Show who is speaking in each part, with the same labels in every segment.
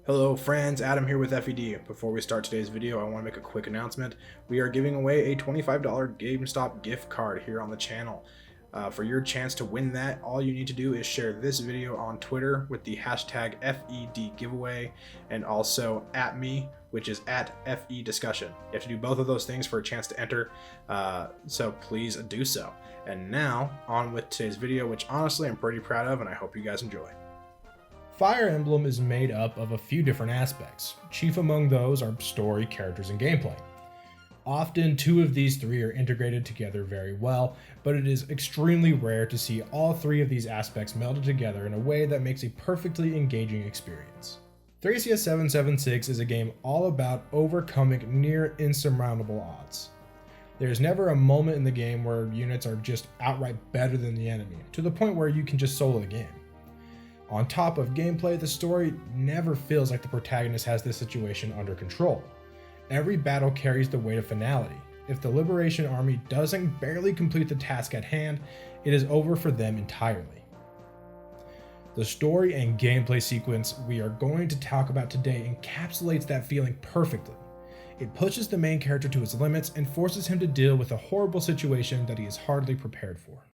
Speaker 1: Hello friends, Adam here with FED. Before we start today's video, I want to make a quick announcement. We are giving away a $25 GameStop gift card here on the channel. For your chance to win that, all you need to do is share this video on Twitter with the hashtag FED giveaway and also at me, which is at FE discussion. You have to do both of those things for a chance to enter, so please do so. And now, on with today's video, which honestly I'm pretty proud of and I hope you guys enjoy. Fire Emblem is made up of a few different aspects. Chief among those are story, characters, and gameplay. Often, two of these three are integrated together very well, but it is extremely rare to see all three of these aspects melded together in a way that makes a perfectly engaging experience. Thracia 776 is a game all about overcoming near insurmountable odds. There is never a moment in the game where units are just outright better than the enemy, to the point where you can just solo the game. On top of gameplay, the story never feels like the protagonist has this situation under control. Every battle carries the weight of finality. If the Liberation Army doesn't barely complete the task at hand, it is over for them entirely. The story and gameplay sequence we are going to talk about today encapsulates that feeling perfectly. It pushes the main character to his limits and forces him to deal with a horrible situation that he is hardly prepared for.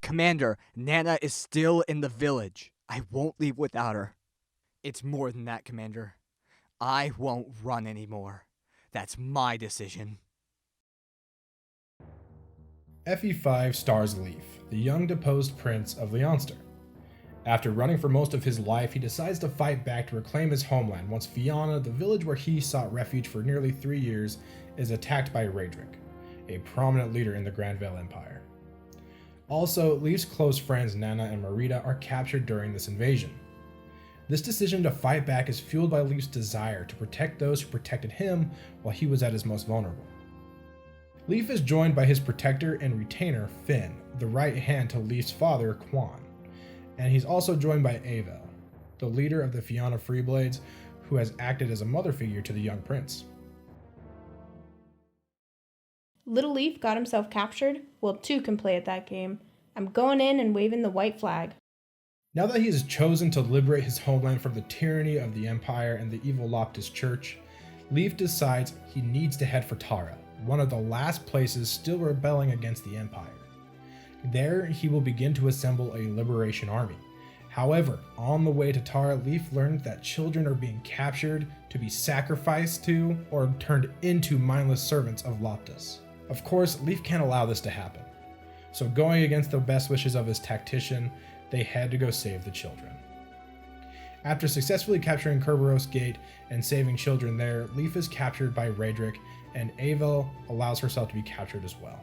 Speaker 2: Commander, Nana is still in the village. I won't leave without her. It's more than that, Commander. I won't run anymore. That's my decision.
Speaker 1: FE5 stars Leif, the young deposed prince of Manster. After running for most of his life, he decides to fight back to reclaim his homeland once Fianna, the village where he sought refuge for nearly 3 years, is attacked by Raedric, a prominent leader in the Grand Vale Empire. Also, Leif's close friends Nana and Marita are captured during this invasion. This decision to fight back is fueled by Leif's desire to protect those who protected him while he was at his most vulnerable. Leif is joined by his protector and retainer Finn, the right hand to Leif's father Quan, and he's also joined by Eyvel, the leader of the Fianna Freeblades, who has acted as a mother figure to the young prince.
Speaker 3: Little Leif got himself captured? Well, two can play at that game. I'm going in and waving the white flag.
Speaker 1: Now that he has chosen to liberate his homeland from the tyranny of the Empire and the evil Loptis Church, Leif decides he needs to head for Tara, one of the last places still rebelling against the Empire. There, he will begin to assemble a liberation army. However, on the way to Tara, Leif learns that children are being captured to be sacrificed to or turned into mindless servants of Loptis. Of course, Leif can't allow this to happen. So going against the best wishes of his tactician, they had to go save the children. After successfully capturing Kerberos Gate and saving children there, Leif is captured by Raedric, and Eyvel allows herself to be captured as well.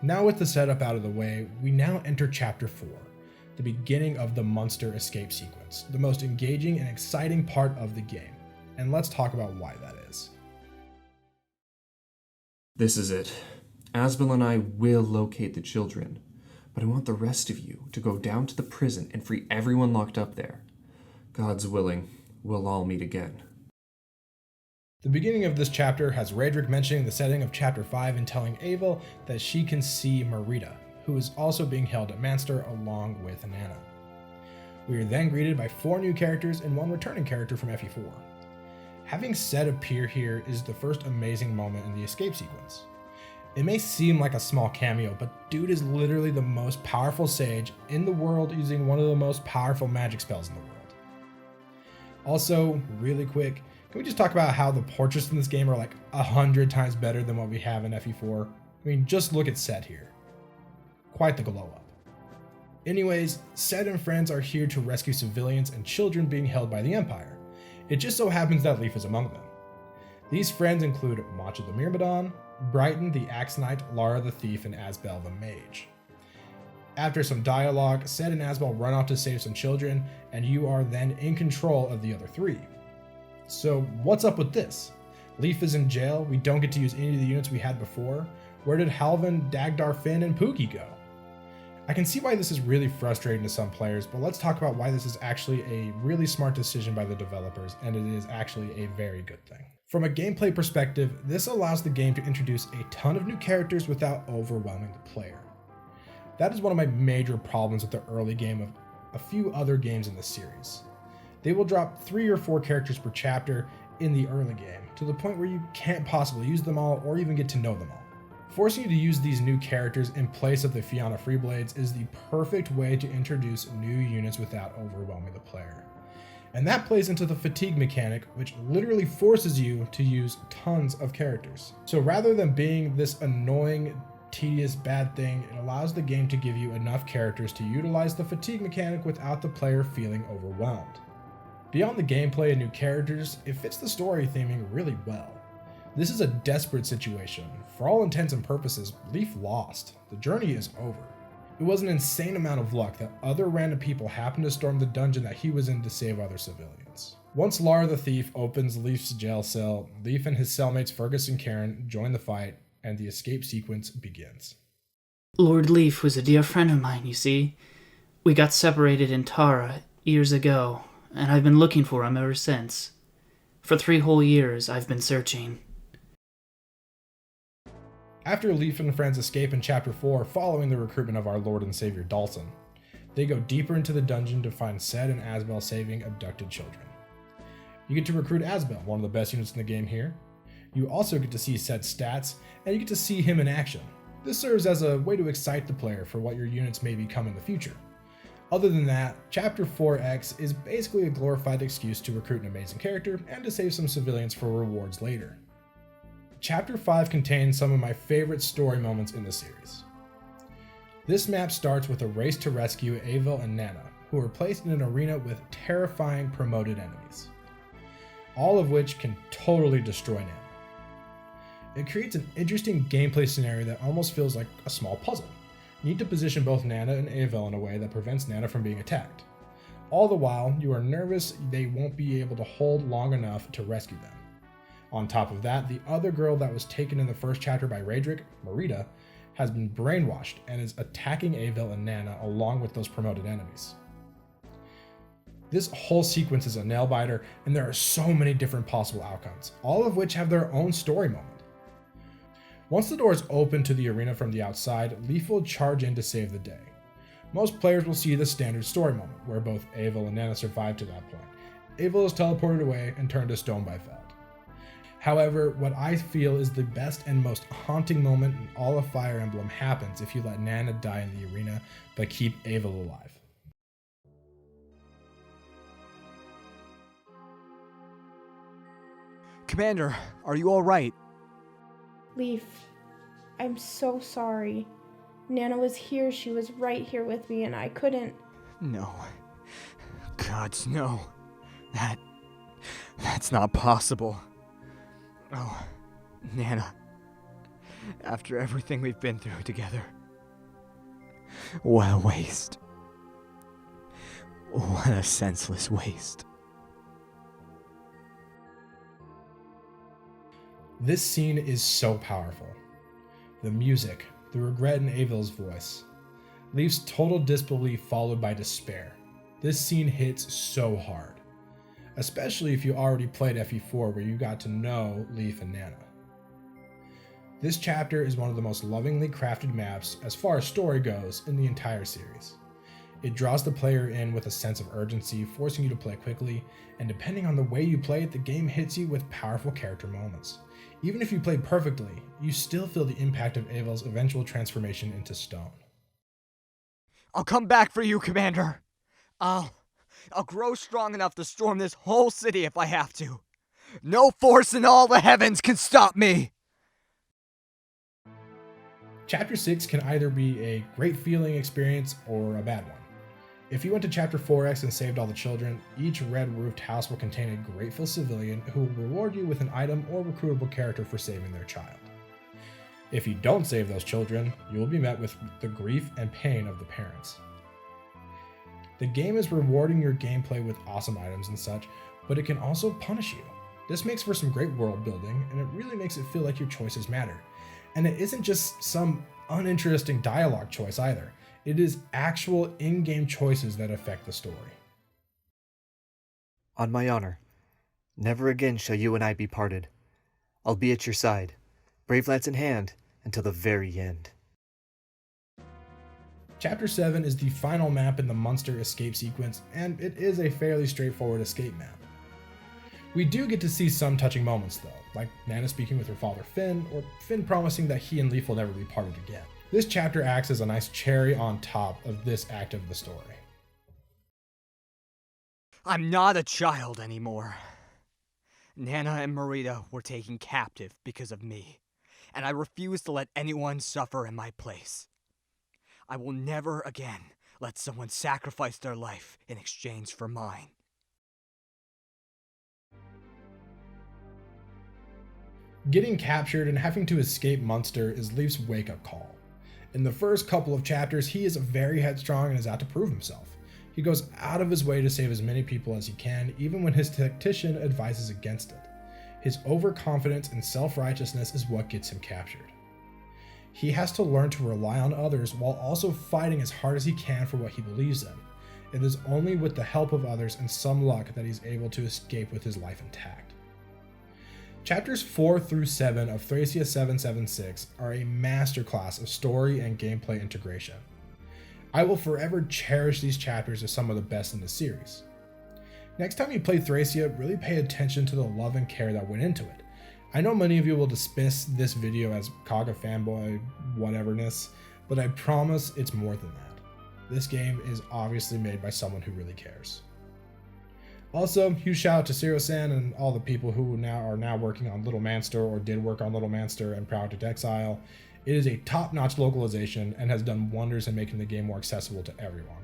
Speaker 1: Now with the setup out of the way, we now enter Chapter 4, the beginning of the Manster escape sequence, the most engaging and exciting part of the game. And let's talk about why that is.
Speaker 4: This is it. Asbel and I will locate the children, but I want the rest of you to go down to the prison and free everyone locked up there. God's willing, we'll all meet again.
Speaker 1: The beginning of this chapter has Raedric mentioning the setting of Chapter 5 and telling Eyvel that she can see Marita, who is also being held at Manster along with Nana. We are then greeted by 4 new characters and 1 returning character from FE4. Having Set appear here is the first amazing moment in the escape sequence. It may seem like a small cameo, but dude is literally the most powerful sage in the world using one of the most powerful magic spells in the world. Also, really quick, can we just talk about how the portraits in this game are like 100 times better than what we have in FE4? I mean, just look at Set here. Quite the glow up. Anyways, Set and friends are here to rescue civilians and children being held by the Empire. It just so happens that Leif is among them. These friends include Macha the Myrmidon, Brighton the Axe Knight, Lara the Thief, and Asbel the Mage. After some dialogue, Set and Asbel run off to save some children, and you are then in control of the other 3. So what's up with this? Leif is in jail, we don't get to use any of the units we had before. Where did Halvin, Dagdar, Finn, and Pookie go? I can see why this is really frustrating to some players, but let's talk about why this is actually a really smart decision by the developers, and it is actually a very good thing. From a gameplay perspective, this allows the game to introduce a ton of new characters without overwhelming the player. That is one of my major problems with the early game of a few other games in the series. They will drop 3 or 4 characters per chapter in the early game, to the point where you can't possibly use them all or even get to know them all. Forcing you to use these new characters in place of the Fianna Freeblades is the perfect way to introduce new units without overwhelming the player. And that plays into the fatigue mechanic, which literally forces you to use tons of characters. So rather than being this annoying, tedious, bad thing, it allows the game to give you enough characters to utilize the fatigue mechanic without the player feeling overwhelmed. Beyond the gameplay and new characters, it fits the story theming really well. This is a desperate situation. For all intents and purposes, Leif lost. The journey is over. It was an insane amount of luck that other random people happened to storm the dungeon that he was in to save other civilians. Once Lara the Thief opens Leif's jail cell, Leif and his cellmates Fergus and Karen join the fight, and the escape sequence begins.
Speaker 5: Lord Leif was a dear friend of mine, you see. We got separated in Tara years ago, and I've been looking for him ever since. For 3 whole years, I've been searching.
Speaker 1: After Leif and friends escape in Chapter 4 following the recruitment of our Lord and Savior Dalton, they go deeper into the dungeon to find Ced and Asbel saving abducted children. You get to recruit Asbel, one of the best units in the game here. You also get to see Ced's stats, and you get to see him in action. This serves as a way to excite the player for what your units may become in the future. Other than that, Chapter 4X is basically a glorified excuse to recruit an amazing character and to save some civilians for rewards later. Chapter 5 contains some of my favorite story moments in the series. This map starts with a race to rescue Eyvel and Nana, who are placed in an arena with terrifying promoted enemies, all of which can totally destroy Nana. It creates an interesting gameplay scenario that almost feels like a small puzzle. You need to position both Nana and Eyvel in a way that prevents Nana from being attacked. All the while, you are nervous they won't be able to hold long enough to rescue them. On top of that, the other girl that was taken in the first chapter by Raedric, Marita, has been brainwashed and is attacking Eyvel and Nana along with those promoted enemies. This whole sequence is a nail-biter, and there are so many different possible outcomes, all of which have their own story moment. Once the doors open to the arena from the outside, Leif will charge in to save the day. Most players will see the standard story moment, where both Eyvel and Nana survive to that point. Eyvel is teleported away and turned to stone by Feld. However, what I feel is the best and most haunting moment in all of Fire Emblem happens if you let Nana die in the arena, but keep Eyvel alive.
Speaker 2: Commander, are you alright?
Speaker 3: Leif, I'm so sorry. Nana was here, she was right here with me, and I couldn't.
Speaker 2: No. Gods, no. That's not possible. Oh, Nana. After everything we've been through together. What a waste. What a senseless waste.
Speaker 1: This scene is so powerful. The music, the regret in Eyvel's voice, Leif's total disbelief followed by despair. This scene hits so hard. Especially if you already played FE4 where you got to know Leif and Nana. This chapter is one of the most lovingly crafted maps as far as story goes in the entire series. It draws the player in with a sense of urgency, forcing you to play quickly, and depending on the way you play it, the game hits you with powerful character moments. Even if you play perfectly, you still feel the impact of Eyvel's eventual transformation into stone.
Speaker 2: I'll come back for you, Commander. I'll grow strong enough to storm this whole city if I have to. No force in all the heavens can stop me!
Speaker 1: Chapter 6 can either be a great feeling experience or a bad one. If you went to Chapter 4X and saved all the children, each red-roofed house will contain a grateful civilian who will reward you with an item or recruitable character for saving their child. If you don't save those children, you will be met with the grief and pain of the parents. The game is rewarding your gameplay with awesome items and such, but it can also punish you. This makes for some great world building, and it really makes it feel like your choices matter. And it isn't just some uninteresting dialogue choice either. It is actual in-game choices that affect the story.
Speaker 6: On my honor, never again shall you and I be parted. I'll be at your side, brave lance in hand, until the very end.
Speaker 1: Chapter 7 is the final map in the Manster escape sequence, and it is a fairly straightforward escape map. We do get to see some touching moments though, like Nana speaking with her father Finn, or Finn promising that he and Leif will never be parted again. This chapter acts as a nice cherry on top of this act of the story.
Speaker 2: I'm not a child anymore. Nana and Marita were taken captive because of me, and I refuse to let anyone suffer in my place. I will never again let someone sacrifice their life in exchange for mine.
Speaker 1: Getting captured and having to escape Manster is Leif's wake-up call. In the first couple of chapters, he is very headstrong and is out to prove himself. He goes out of his way to save as many people as he can, even when his tactician advises against it. His overconfidence and self-righteousness is what gets him captured. He has to learn to rely on others while also fighting as hard as he can for what he believes in. It is only with the help of others and some luck that he's able to escape with his life intact. Chapters 4 through 7 of Thracia 776 are a masterclass of story and gameplay integration. I will forever cherish these chapters as some of the best in the series. Next time you play Thracia, really pay attention to the love and care that went into it. I know many of you will dismiss this video as Kaga fanboy whateverness, but I promise it's more than that. This game is obviously made by someone who really cares. Also, huge shout out to Zero-san and all the people who are now working on Little Manster or did work on Little Manster and Project Exile. It is a top-notch localization and has done wonders in making the game more accessible to everyone.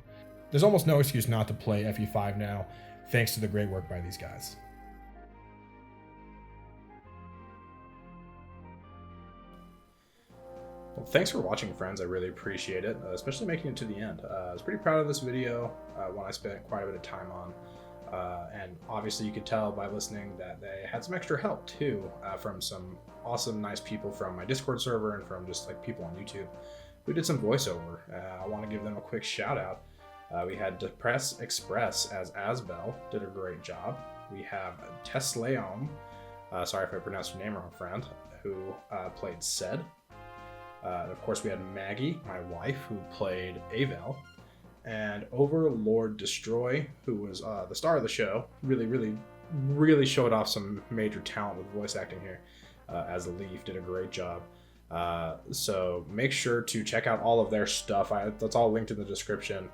Speaker 1: There's almost no excuse not to play FE5 now, thanks to the great work by these guys. Well, thanks for watching, friends. I really appreciate it, especially making it to the end. I was pretty proud of this video, one I spent quite a bit of time on. And obviously you could tell by listening that they had some extra help too, from some awesome, nice people from my Discord server and from just like people on YouTube who did some voiceover. I want to give them a quick shout out. We had pressEx as Asbel, did a great job. We have Tesleom, sorry if I pronounced your name wrong, friend, who played Sed. Of course we had Maggie, my wife, who played Eyvel. And Overlorddystroy, who was the star of the show, really showed off some major talent with voice acting here, as Leif did a great job. So make sure to check out all of their stuff. That's all linked in the description.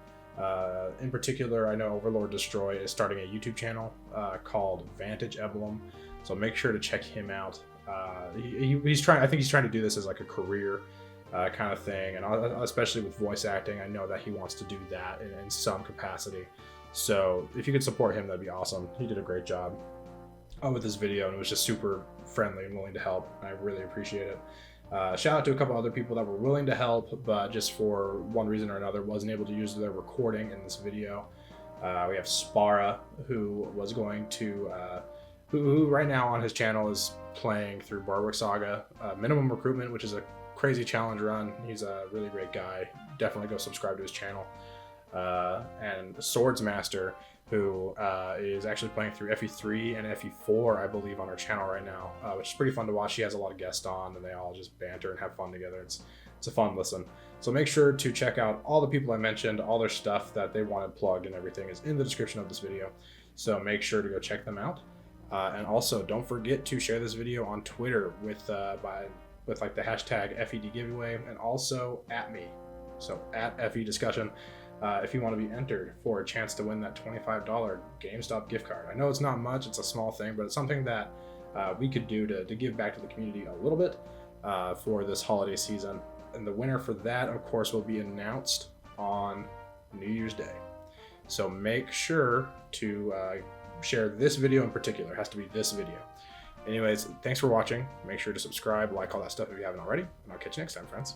Speaker 1: In particular, I know Overlorddystroy is starting a YouTube channel called Vantage Emblem, so make sure to check him out. I think he's trying to do this as like a career kind of thing, and especially with voice acting, I know that he wants to do that in some capacity. So if you could support him, that'd be awesome. He did a great job with this video, and it was just super friendly and willing to help. I really appreciate it. Shout out to a couple other people that were willing to help, but just for one reason or another wasn't able to use their recording in this video. We have Spara, who was going to who right now on his channel is playing through Barwick Saga minimum recruitment, which is a crazy challenge run. He's a really great guy. Definitely go subscribe to his channel. And Swordsmaster, who is actually playing through FE3 and FE4, I believe, on our channel right now, which is pretty fun to watch. He has a lot of guests on, and they all just banter and have fun together. It's a fun listen. So make sure to check out all the people I mentioned. All their stuff that they wanted plugged and everything is in the description of this video. So make sure to go check them out. And also, don't forget to share this video on Twitter with like the hashtag FED giveaway, and also at me, so at FE discussion, if you want to be entered for a chance to win that $25 GameStop gift card. I know it's not much, it's a small thing, but it's something that we could do to give back to the community a little bit for this holiday season. And the winner for that, of course, will be announced on New Year's Day. So make sure to share this video in particular. It has to be this video. Anyways, thanks for watching. Make sure to subscribe, like, all that stuff if you haven't already, and I'll catch you next time, friends.